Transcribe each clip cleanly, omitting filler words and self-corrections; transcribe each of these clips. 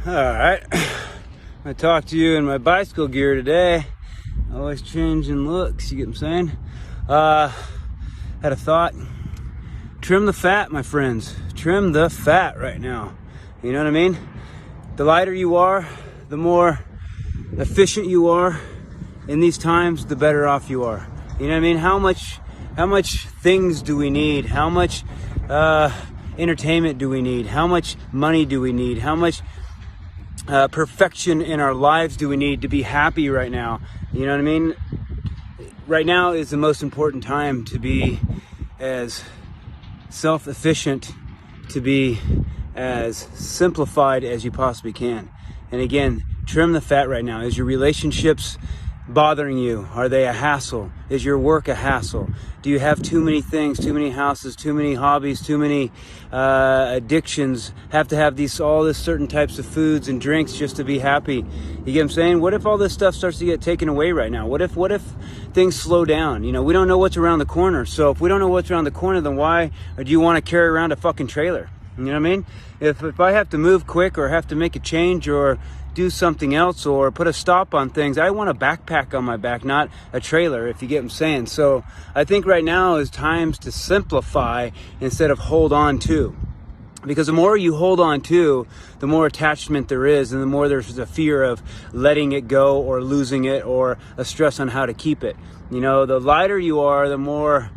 All right, I talked to you in my bicycle gear today. Always changing looks, you get what I'm saying? Had a thought. Trim the fat, my friends. Trim the fat right now. You know what I mean? The lighter you are, the more efficient you are in these times, the better off you are. You know what I mean? How much things do we need? How much entertainment do we need? How much money do we need? How much perfection in our lives do we need to be happy right now? You know what I mean? Right now is the most important time to be as self-efficient, to be as simplified as you possibly can. And again, trim the fat right now. Is your relationships bothering you? Are they a hassle? Is your work a hassle? Do you have too many things, too many houses, too many hobbies, too many addictions? Have to have all this certain types of foods and drinks just to be happy? You get what I'm saying? What if all this stuff starts to get taken away right now? What if things slow down? You know, we don't know what's around the corner. So if we don't know what's around the corner, then why do you want to carry around a fucking trailer? You know what I mean? If I have to move quick or have to make a change or do something else or put a stop on things, I want a backpack on my back, not a trailer, if you get what I'm saying. So I think right now is times to simplify instead of hold on to. Because the more you hold on to, the more attachment there is, and the more there's a fear of letting it go or losing it or a stress on how to keep it. You know, the lighter you are, the more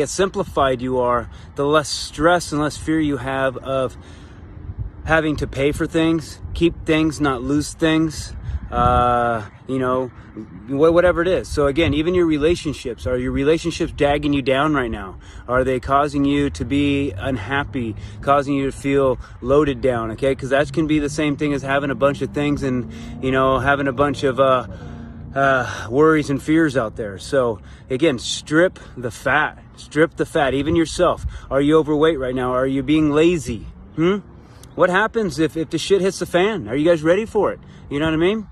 simplified you are, the less stress and less fear you have of having to pay for things, keep things, not lose things, whatever it is. So again, even your relationships, are your relationships dragging you down right now? Are they causing you to be unhappy, causing you to feel loaded down? Okay, because that can be the same thing as having a bunch of things and, having a bunch of worries and fears out there. So again, strip the fat, even yourself. Are you overweight right now? Are you being lazy? What happens if the shit hits the fan? Are you guys ready for it? You know what I mean?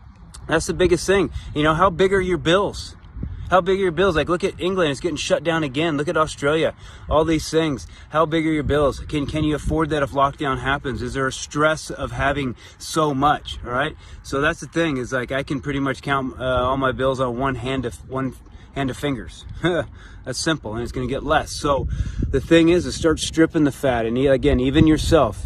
That's the biggest thing. You know, how big are your bills? How big are your bills? Like, look at England, it's getting shut down again. Look at Australia, all these things. How big are your bills? Can you afford that if lockdown happens? Is there a stress of having so much? All right. So that's the thing, is like I can pretty much count all my bills on one hand of fingers. That's simple, and it's going to get less. So the thing is to start stripping the fat. And again, even yourself,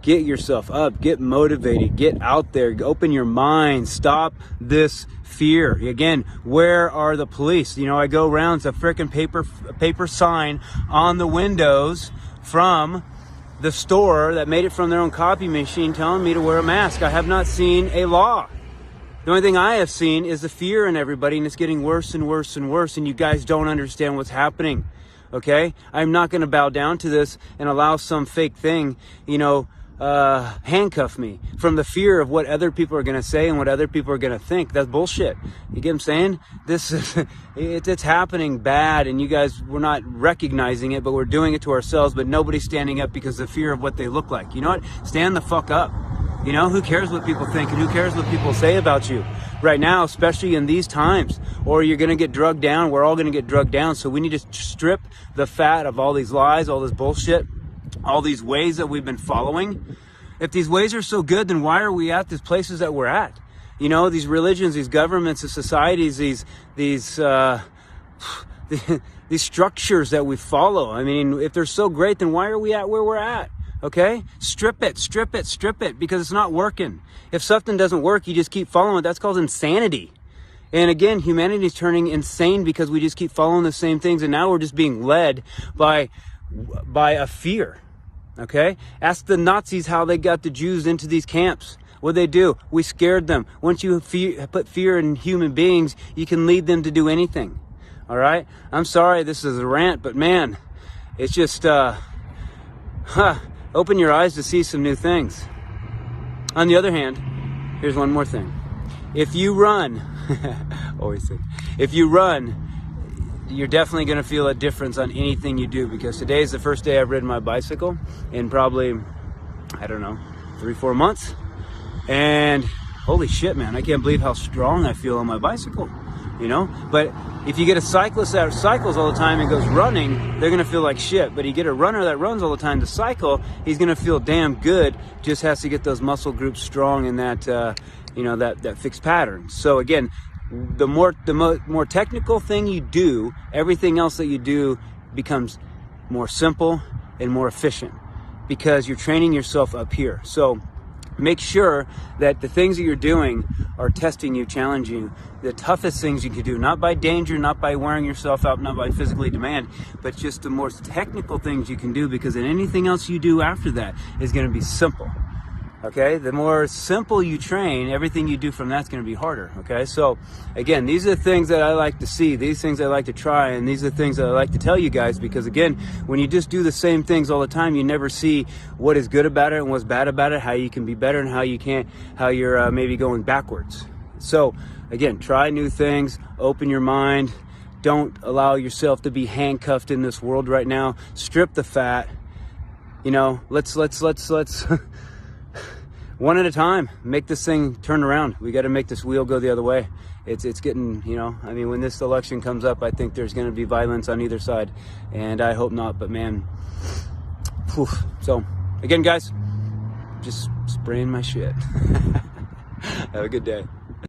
get yourself up, get motivated, get out there, open your mind, stop this fear. Again, where are the police? I go around, it's a freaking paper sign on the windows from the store that made it from their own copy machine telling me to wear a mask. I have not seen a law. The only thing I have seen is the fear in everybody, and it's getting worse and worse and worse, and you guys don't understand what's happening, okay? I'm not going to bow down to this and allow some fake thing, handcuff me from the fear of what other people are going to say and what other people are going to think. That's bullshit. You get what I'm saying? This is, it's happening bad, and you guys, we're not recognizing it, but we're doing it to ourselves, but nobody's standing up because of the fear of what they look like. You know what? Stand the fuck up. Who cares what people think, and who cares what people say about you right now, especially in these times, or you're going to get drugged down. We're all going to get drugged down. So we need to strip the fat of all these lies, all this bullshit, all these ways that we've been following. If these ways are so good, then why are we at these places that we're at? These religions, these governments, these societies, these structures that we follow. I mean, if they're so great, then why are we at where we're at? Okay? Strip it, because it's not working. If something doesn't work, you just keep following it. That's called insanity. And again, humanity is turning insane because we just keep following the same things, and now we're just being led by a fear. Okay? Ask the Nazis how they got the Jews into these camps. What'd they do? We scared them. Once you put fear in human beings, you can lead them to do anything. All right? I'm sorry this is a rant, but man, it's just open your eyes to see some new things. On the other hand, here's one more thing. If you run, you're definitely going to feel a difference on anything you do, because today is the first day I've ridden my bicycle in probably, 3-4 months. And holy shit, man, I can't believe how strong I feel on my bicycle. you know? But if you get a cyclist that cycles all the time and goes running, they're gonna feel like shit. But you get a runner that runs all the time to cycle, he's gonna feel damn good, just has to get those muscle groups strong in that, that fixed pattern. So again, the more technical thing you do, everything else that you do becomes more simple and more efficient because you're training yourself up here. So make sure that the things that you're doing are testing you, challenging you, the toughest things you can do, not by danger, not by wearing yourself out, not by physically demand, but just the more technical things you can do, because then anything else you do after that is going to be simple. Okay, the more simple you train, everything you do from that's going to be harder. Okay, so again, these are the things that I like to see, these things I like to try, and these are the things that I like to tell you guys, because again, when you just do the same things all the time, you never see what is good about it and what's bad about it, how you can be better and how you're maybe going backwards. So again, try new things, open your mind, don't allow yourself to be handcuffed in this world right now. Strip the fat, let's one at a time, make this thing turn around. We got to make this wheel go the other way. It's getting, when this election comes up, I think there's going to be violence on either side, and I hope not, but man, whew. So again, guys, just spraying my shit. Have a good day.